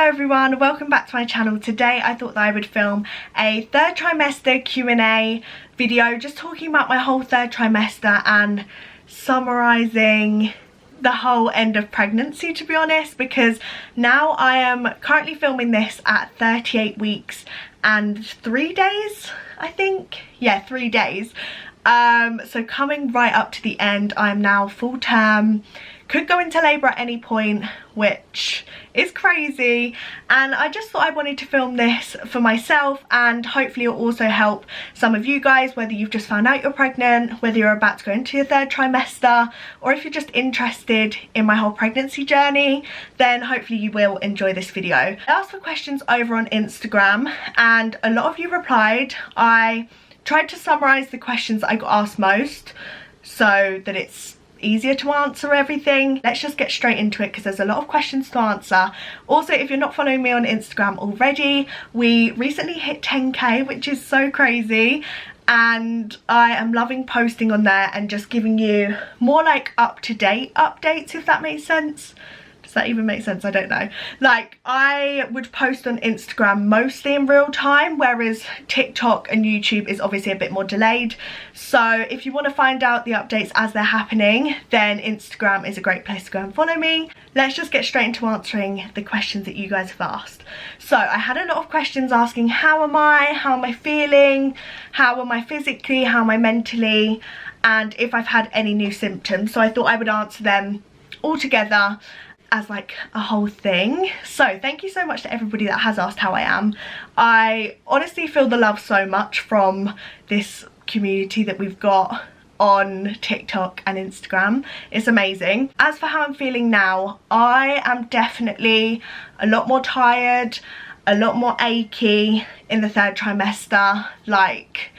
everyone, welcome back to my channel. Today I thought that I would film a third trimester Q&A video just talking about my whole third trimester and summarising the whole end of pregnancy, to be honest, because now I am currently filming this at 38 weeks and 3 days, I think. Yeah, 3 days. So coming right up to the end, I am now full term. Could go into labour at any point, which is crazy, and I just thought I wanted to film this for myself, and hopefully it'll also help some of you guys, whether you've just found out you're pregnant, whether you're about to go into your third trimester, or if you're just interested in my whole pregnancy journey, then hopefully you will enjoy this video. I asked for questions over on Instagram and a lot of you replied. I tried to summarise the questions that I got asked most so that it's easier to answer everything. Let's just get straight into it because there's a lot of questions to answer. Also, if you're not following me on Instagram already, we recently hit 10k, which is so crazy, and I am loving posting on there and just giving you more like up-to-date updates, if that makes sense. Does that even make sense? I don't know. Like, I would post on Instagram mostly in real time, whereas TikTok and YouTube is obviously a bit more delayed. So if you want to find out the updates as they're happening, then Instagram is a great place to go and follow me. Let's just get straight into answering the questions that you guys have asked. So I had a lot of questions asking, how am I feeling, how am I physically, how am I mentally, and if I've had any new symptoms. So I thought I would answer them all together as like a whole thing. So thank you so much to everybody that has asked how I am. I honestly feel the love so much from this community that we've got on TikTok and Instagram. It's amazing. As for how I'm feeling now, I am definitely a lot more tired, a lot more achy in the third trimester. Like,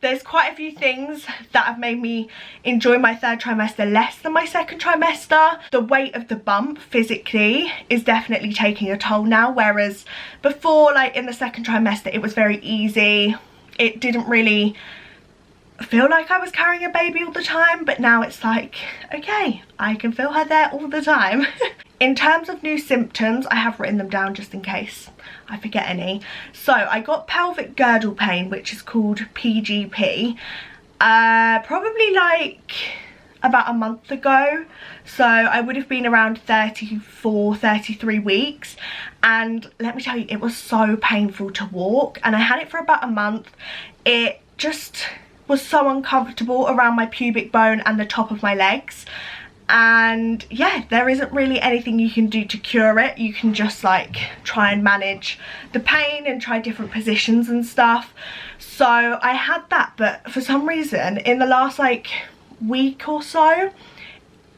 there's quite a few things that have made me enjoy my third trimester less than my second trimester. The weight of the bump physically is definitely taking a toll now, whereas before, like in the second trimester, it was very easy. It didn't really feel like I was carrying a baby all the time, but now it's like, okay, I can feel her there all the time. In terms of new symptoms, I have written them down just in case I forget any. So I got pelvic girdle pain, which is called PGP, probably like about a month ago. So I would have been around 34, 33 weeks. And let me tell you, it was so painful to walk. And I had it for about a month. It just was so uncomfortable around my pubic bone and the top of my legs. And yeah, there isn't really anything you can do to cure it. You can just like try and manage the pain and try different positions and stuff. So I had that, but for some reason in the last like week or so,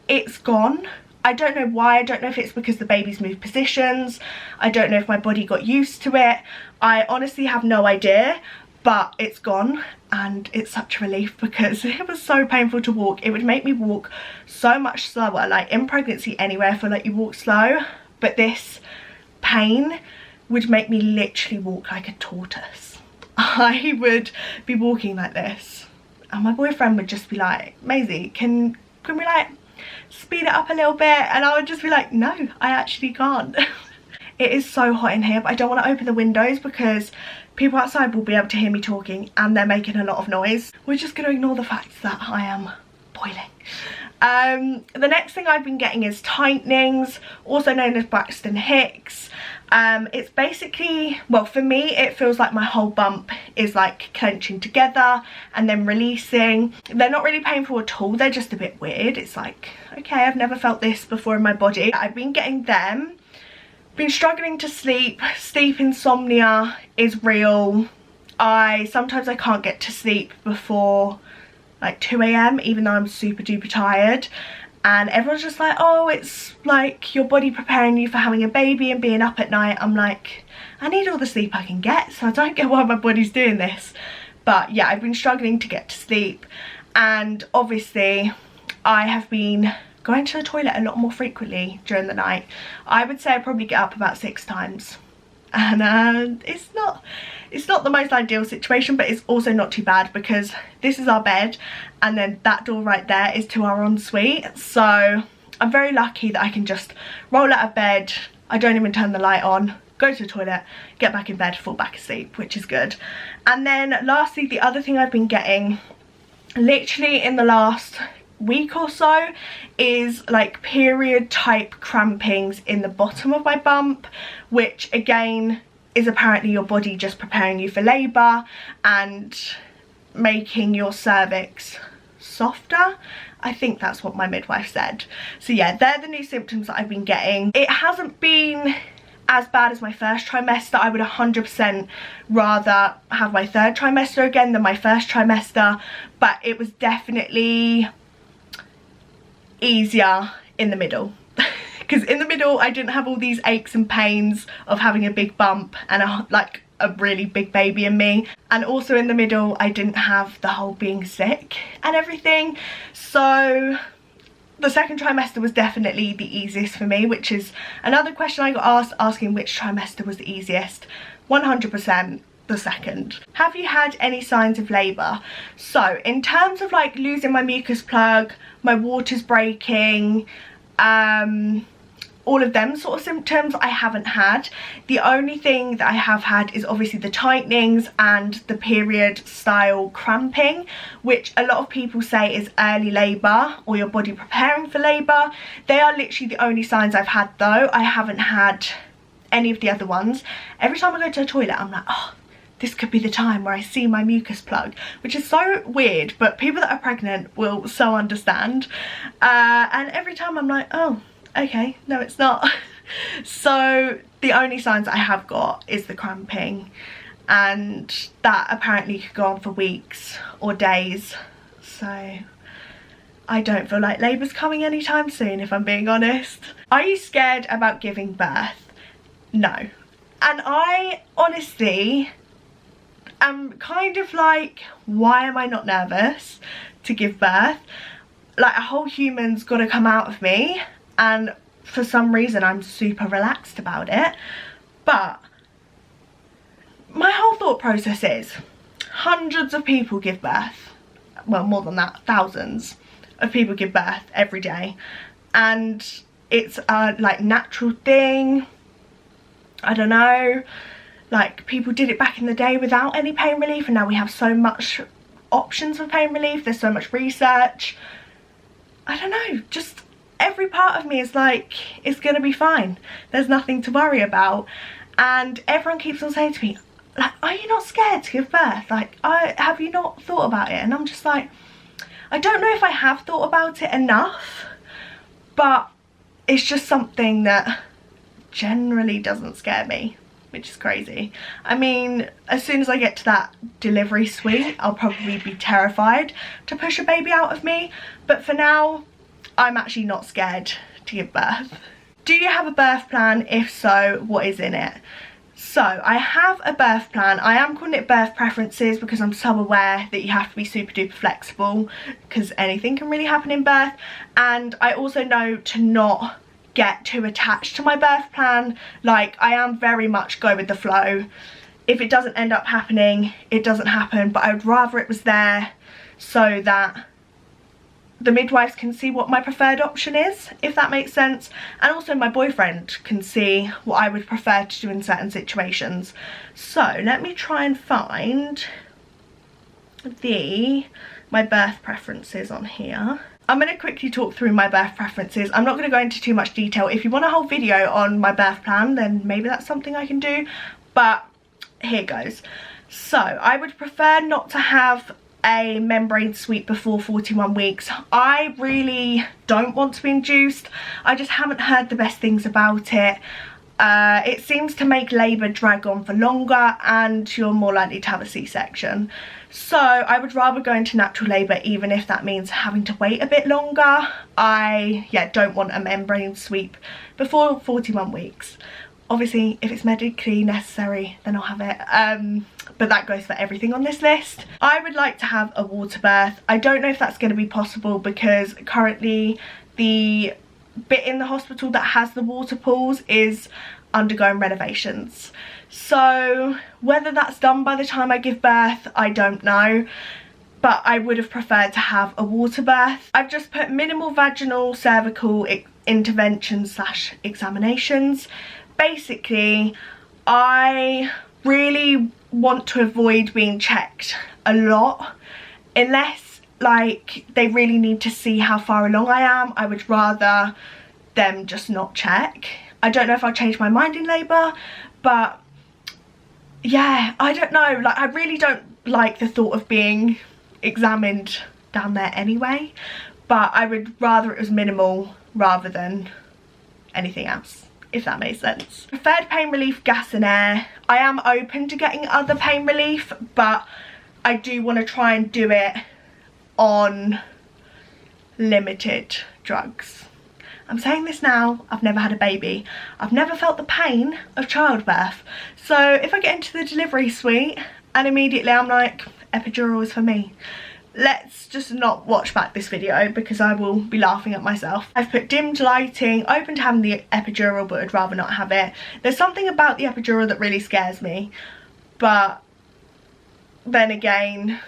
it's gone. I don't know why. I don't know if it's because the baby's moved positions. I don't know if my body got used to it. I honestly have no idea, but it's gone, and it's such a relief because it was so painful to walk. It would make me walk so much slower. Like in pregnancy anyway, I feel like you walk slow, but this pain would make me literally walk like a tortoise. I would be walking like this and my boyfriend would just be like, Maisie, can we like speed it up a little bit? And I would just be like, no, I actually can't. It is so hot in here, but I don't want to open the windows because people outside will be able to hear me talking and they're making a lot of noise. We're just going to ignore the fact that I am boiling. The next thing I've been getting is tightenings, also known as Braxton Hicks. It's basically, well, for me it feels like my whole bump is like clenching together and then releasing. They're not really painful at all, they're just a bit weird. It's like, okay, I've never felt this before in my body. I've been getting them. Been struggling to sleep. Sleep insomnia is real. Sometimes I can't get to sleep before like 2 AM even though I'm super duper tired, and everyone's just like, oh, it's like your body preparing you for having a baby and being up at night. I'm like, I need all the sleep I can get, so I don't get why my body's doing this. But yeah, I've been struggling to get to sleep, and obviously I have been going to the toilet a lot more frequently during the night. I would say I probably get up about 6 times, and it's not the most ideal situation, but it's also not too bad because this is our bed and then that door right there is to our ensuite. So I'm very lucky that I can just roll out of bed, I don't even turn the light on, go to the toilet, get back in bed, fall back asleep, which is good. And then lastly, the other thing I've been getting literally in the last week or so is like period type crampings in the bottom of my bump, which again is apparently your body just preparing you for labour and making your cervix softer. I think that's what my midwife said. So yeah, they're the new symptoms that I've been getting. It hasn't been as bad as my first trimester. I would 100% rather have my third trimester again than my first trimester, but it was definitely easier in the middle. Because in the middle I didn't have all these aches and pains of having a big bump and a really big baby in me, and also in the middle I didn't have the whole being sick and everything. So the second trimester was definitely the easiest for me, which is another question I got asked, asking which trimester was the easiest. 100% the second. Have you had any signs of labour? So in terms of like losing my mucus plug, my water's breaking, all of them sort of symptoms I haven't had. The only thing that I have had is obviously the tightenings and the period style cramping, which a lot of people say is early labour or your body preparing for labour. They are literally the only signs I've had though. I haven't had any of the other ones. Every time I go to the toilet I'm like, oh, this could be the time where I see my mucus plug, which is so weird, but people that are pregnant will so understand. And every time I'm like, oh, okay, no it's not. So the only signs I have got is the cramping, and that apparently could go on for weeks or days. So I don't feel like labour's coming anytime soon, if I'm being honest. Are you scared about giving birth? No. And I honestly am kind of like, why am I not nervous to give birth? Like a whole human's got to come out of me, and for some reason I'm super relaxed about it. But my whole thought process is, hundreds of people give birth, well more than that, thousands of people give birth every day, and it's a like natural thing. I don't know, like people did it back in the day without any pain relief, and now we have so much options for pain relief, there's so much research. I don't know, just every part of me is like, it's gonna be fine, there's nothing to worry about. And everyone keeps on saying to me, like, are you not scared to give birth? Like, have you not thought about it? And I'm just like, I don't know if I have thought about it enough, but it's just something that generally doesn't scare me, which is crazy. I mean, as soon as I get to that delivery suite, I'll probably be terrified to push a baby out of me, but for now I'm actually not scared to give birth. Do you have a birth plan? If so, what is in it? So I have a birth plan. I am calling it birth preferences because I'm so aware that you have to be super duper flexible because anything can really happen in birth. And I also know to not get too attached to my birth plan. Like, I am very much go with the flow. If it doesn't end up happening, it doesn't happen, but I would rather it was there so that the midwives can see what my preferred option is, if that makes sense, and also my boyfriend can see what I would prefer to do in certain situations. So let me try and find my birth preferences on here. I'm going to quickly talk through my birth preferences. I'm not going to go into too much detail. If you want a whole video on my birth plan, then maybe that's something I can do, but here goes. So I would prefer not to have a membrane sweep before 41 weeks. I really don't want to be induced. I just haven't heard the best things about it. It seems to make labour drag on for longer and you're more likely to have a C-section. So I would rather go into natural labour, even if that means having to wait a bit longer. I don't want a membrane sweep before 41 weeks. Obviously, if it's medically necessary, then I'll have it. But that goes for everything on this list. I would like to have a water birth. I don't know if that's going to be possible because currently the bit in the hospital that has the water pools is undergoing renovations. So whether that's done by the time I give birth, I don't know. But I would have preferred to have a water birth. I've just put minimal vaginal cervical interventions slash examinations. Basically, I really want to avoid being checked a lot, unless like they really need to see how far along I am. I would rather them just not check. I don't know if I'll change my mind in labour, but yeah, I don't know, like I really don't like the thought of being examined down there anyway, but I would rather it was minimal rather than anything else, if that makes sense. Preferred pain relief, gas and air. I am open to getting other pain relief, but I do want to try and do it on limited drugs. I'm saying this now, I've never had a baby. I've never felt the pain of childbirth. So if I get into the delivery suite and immediately I'm like, epidural is for me, let's just not watch back this video because I will be laughing at myself. I've put dimmed lighting, open to having the epidural but would rather not have it. There's something about the epidural that really scares me, but then again,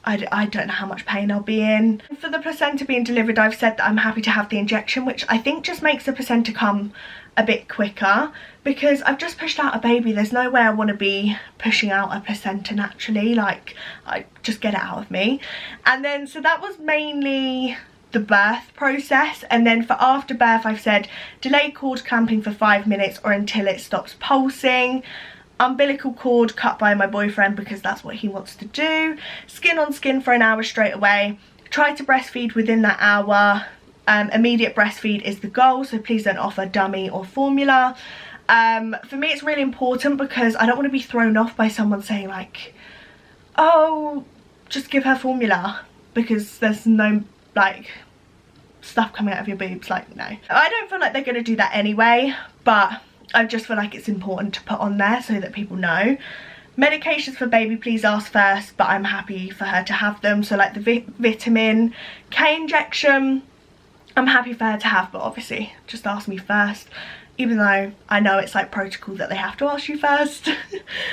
I don't know how much pain I'll be in. For the placenta being delivered, I've said that I'm happy to have the injection, which I think just makes the placenta come a bit quicker, because I've just pushed out a baby. There's no way I want to be pushing out a placenta naturally, like I just get it out of me. And then so that was mainly the birth process, and then for after birth I've said delay cord clamping for 5 minutes or until it stops pulsing. Umbilical cord cut by my boyfriend because that's what he wants to do. Skin on skin for an hour straight away. Try to breastfeed within that hour. Immediate breastfeed is the goal, so please don't offer dummy or formula. For me it's really important because I don't want to be thrown off by someone saying like, oh, just give her formula, because there's no like stuff coming out of your boobs. Like, no, I don't feel like they're going to do that anyway, but I just feel like it's important to put on there so that people know. Medications for baby, please ask first, but I'm happy for her to have them. So like the vitamin K injection, I'm happy for her to have, but obviously just ask me first, even though I know it's like protocol that they have to ask you first.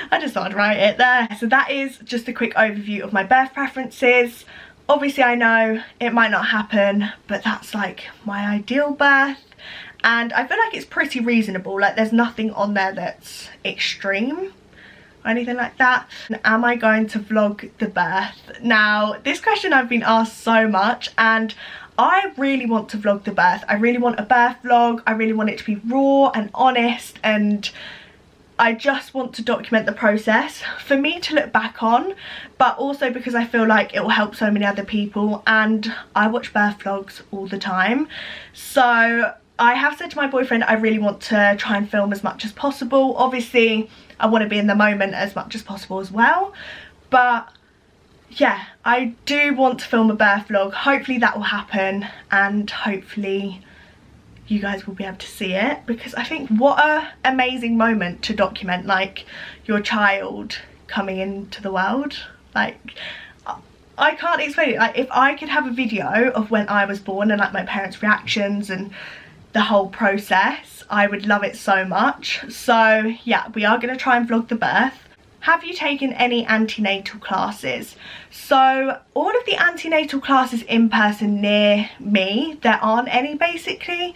I just thought I'd write it there. So that is just a quick overview of my birth preferences. Obviously I know it might not happen, but that's like my ideal birth. And I feel like it's pretty reasonable, like there's nothing on there that's extreme or anything like that. Am I going to vlog the birth? Now, this question I've been asked so much, and I really want to vlog the birth. I really want a birth vlog. I really want it to be raw and honest, and I just want to document the process for me to look back on, but also because I feel like it will help so many other people, and I watch birth vlogs all the time. So I have said to my boyfriend I really want to try and film as much as possible. Obviously I want to be in the moment as much as possible as well, but yeah, I do want to film a birth vlog. Hopefully that will happen, and hopefully you guys will be able to see it, because I think what a amazing moment to document, like your child coming into the world. Like, I can't explain it. Like, if I could have a video of when I was born and like my parents' reactions and the whole process, I would love it so much. So yeah, we are going to try and vlog the birth. Have you taken any antenatal classes? So all of the antenatal classes in person near me, there aren't any basically,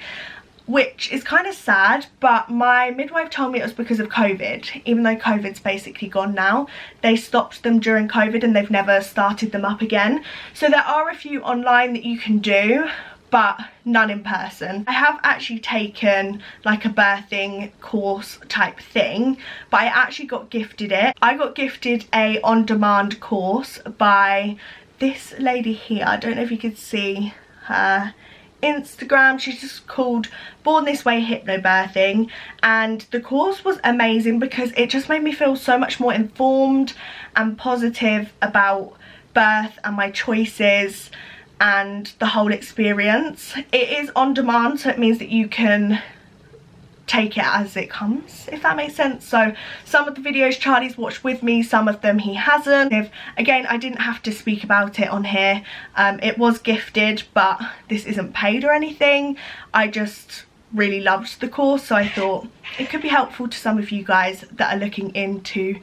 which is kind of sad, but my midwife told me it was because of COVID. Even though COVID's basically gone now, they stopped them during COVID and they've never started them up again. So there are a few online that you can do, but none in person. I have actually taken like a birthing course type thing, but I actually got gifted it. I got gifted a on-demand course by this lady here. I don't know if you could see her Instagram. She's just called Born This Way Hypnobirthing, and the course was amazing because it just made me feel so much more informed and positive about birth and my choices and the whole experience. It is on demand, so it means that you can take it as it comes, if that makes sense. So some of the videos Charlie's watched with me, some of them he hasn't. Again, I didn't have to speak about it on here. It was gifted, but this isn't paid or anything. I just really loved the course, so I thought it could be helpful to some of you guys that are looking into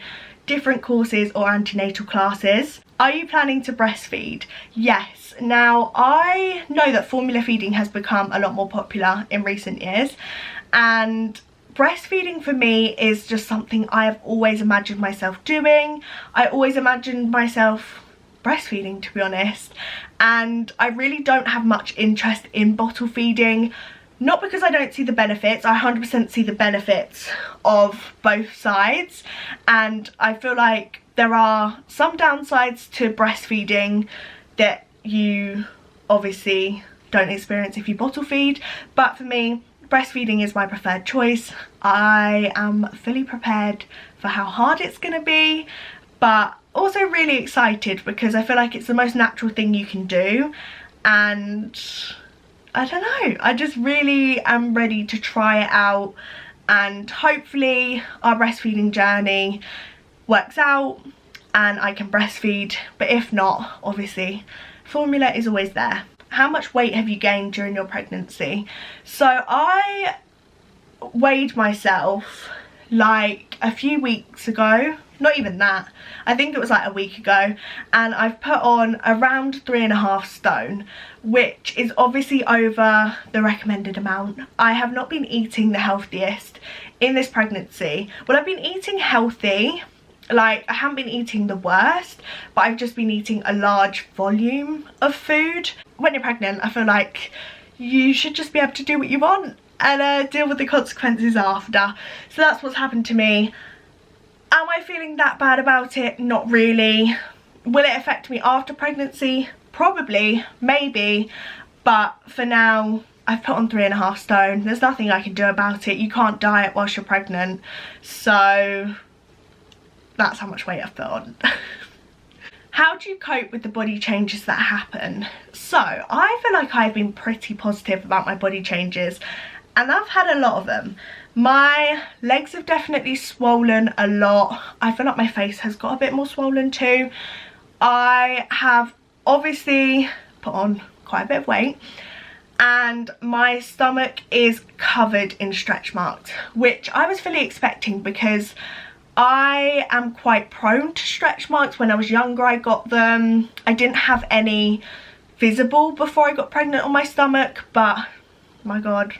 different courses or antenatal classes. Are you planning to breastfeed? Yes. Now, I know that formula feeding has become a lot more popular in recent years, and breastfeeding for me is just something I have always imagined myself doing. I always imagined myself breastfeeding, to be honest, and I really don't have much interest in bottle feeding. Not because I don't see the benefits, I 100% see the benefits of both sides, and I feel like there are some downsides to breastfeeding that you obviously don't experience if you bottle feed, but for me, breastfeeding is my preferred choice. I am fully prepared for how hard it's going to be, but also really excited because I feel like it's the most natural thing you can do, and I don't know, I just really am ready to try it out, and hopefully our breastfeeding journey works out and I can breastfeed, but if not, obviously formula is always there. How much weight have you gained during your pregnancy? So I weighed myself like a few weeks ago, not even that, I think it was like a week ago, and I've put on around 3.5 stone, which is obviously over the recommended amount. I have not been eating the healthiest in this pregnancy. Well, I've been eating healthy, like I haven't been eating the worst, but I've just been eating a large volume of food. When you're pregnant, I feel like you should just be able to do what you want and deal with the consequences after. So that's what's happened to me. Am I feeling that bad about it? Not really. Will it affect me after pregnancy? Probably, maybe, but for now I've put on 3.5 stone. There's nothing I can do about it. You can't diet whilst you're pregnant, so that's how much weight I've put on. How do you cope with the body changes that happen? So I feel like I've been pretty positive about my body changes, and I've had a lot of them. My legs have definitely swollen a lot. I feel like my face has got a bit more swollen too. I have obviously put on quite a bit of weight, and my stomach is covered in stretch marks, which I was fully expecting because I am quite prone to stretch marks. When I was younger I got them. I didn't have any visible before I got pregnant on my stomach, but my god,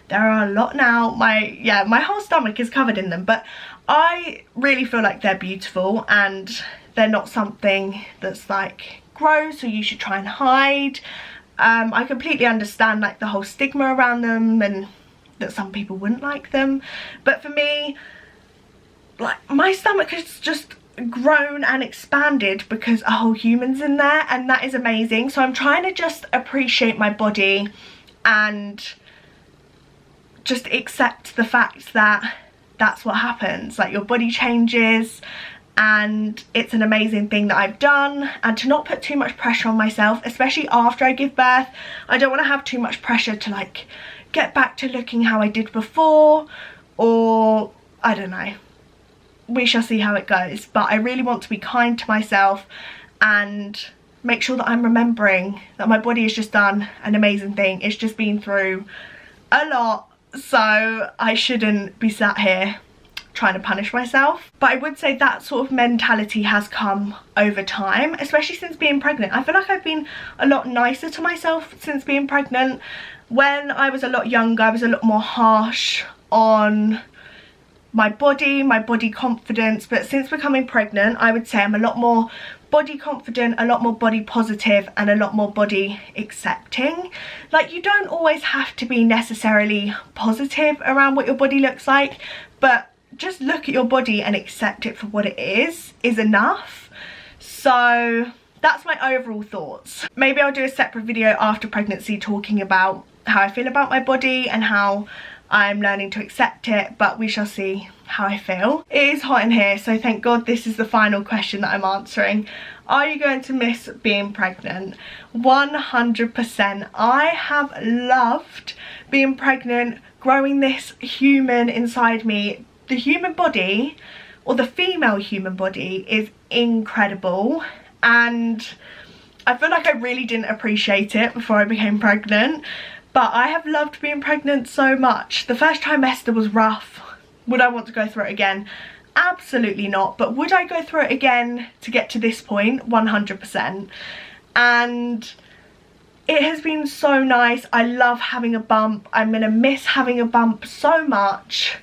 there are a lot now. My whole stomach is covered in them, but I really feel like they're beautiful and they're not something that's like gross or you should try and hide. I completely understand like the whole stigma around them and that some people wouldn't like them, but for me, like, my stomach has just grown and expanded because a whole human's in there, and that is amazing. So I'm trying to just appreciate my body and just accept the fact that that's what happens. Like, your body changes and it's an amazing thing that I've done, and to not put too much pressure on myself, especially after I give birth. I don't want to have too much pressure to like get back to looking how I did before, or I don't know. We shall see how it goes, but I really want to be kind to myself and make sure that I'm remembering that my body has just done an amazing thing. It's just been through a lot, so I shouldn't be sat here trying to punish myself. But I would say that sort of mentality has come over time, especially since being pregnant. I feel like I've been a lot nicer to myself since being pregnant. When I was a lot younger, I was a lot more harsh on my body confidence, but since becoming pregnant I would say I'm a lot more body confident, a lot more body positive, and a lot more body accepting. Like, you don't always have to be necessarily positive around what your body looks like, but just look at your body and accept it for what it is enough. So that's my overall thoughts. Maybe I'll do a separate video after pregnancy talking about how I feel about my body and how I'm learning to accept it, but we shall see how I feel. It is hot in here, so thank god this is the final question that I'm answering. Are you going to miss being pregnant? 100%. I have loved being pregnant, growing this human inside me. The human body, or the female human body, is incredible, and I feel like I really didn't appreciate it before I became pregnant. But I have loved being pregnant so much. The first trimester was rough. Would I want to go through it again? Absolutely not. But would I go through it again to get to this point? 100%. And it has been so nice. I love having a bump. I'm gonna miss having a bump so much.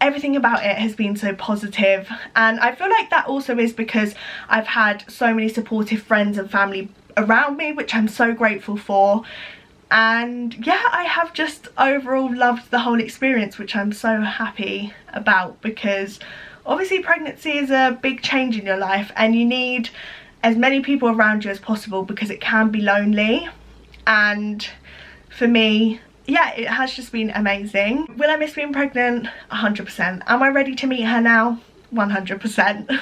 Everything about it has been so positive, and I feel like that also is because I've had so many supportive friends and family around me, which I'm so grateful for. And yeah, I have just overall loved the whole experience, which I'm so happy about, because obviously pregnancy is a big change in your life and you need as many people around you as possible because it can be lonely. And for me, yeah, it has just been amazing. Will I miss being pregnant? 100%. Am I ready to meet her now? 100%.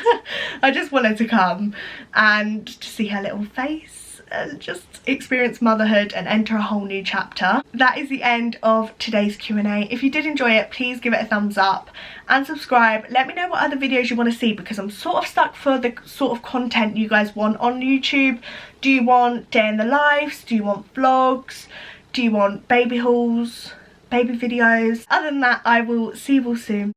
I just want her to come and to see her little face and just experience motherhood and enter a whole new chapter. That is the end of today's Q&A. If you did enjoy it, please give it a thumbs up and subscribe. Let me know what other videos you want to see, because I'm sort of stuck for the sort of content you guys want on YouTube. Do you want day in the lives? Do you want vlogs? Do you want baby hauls, baby videos? Other than that, I will see you all soon.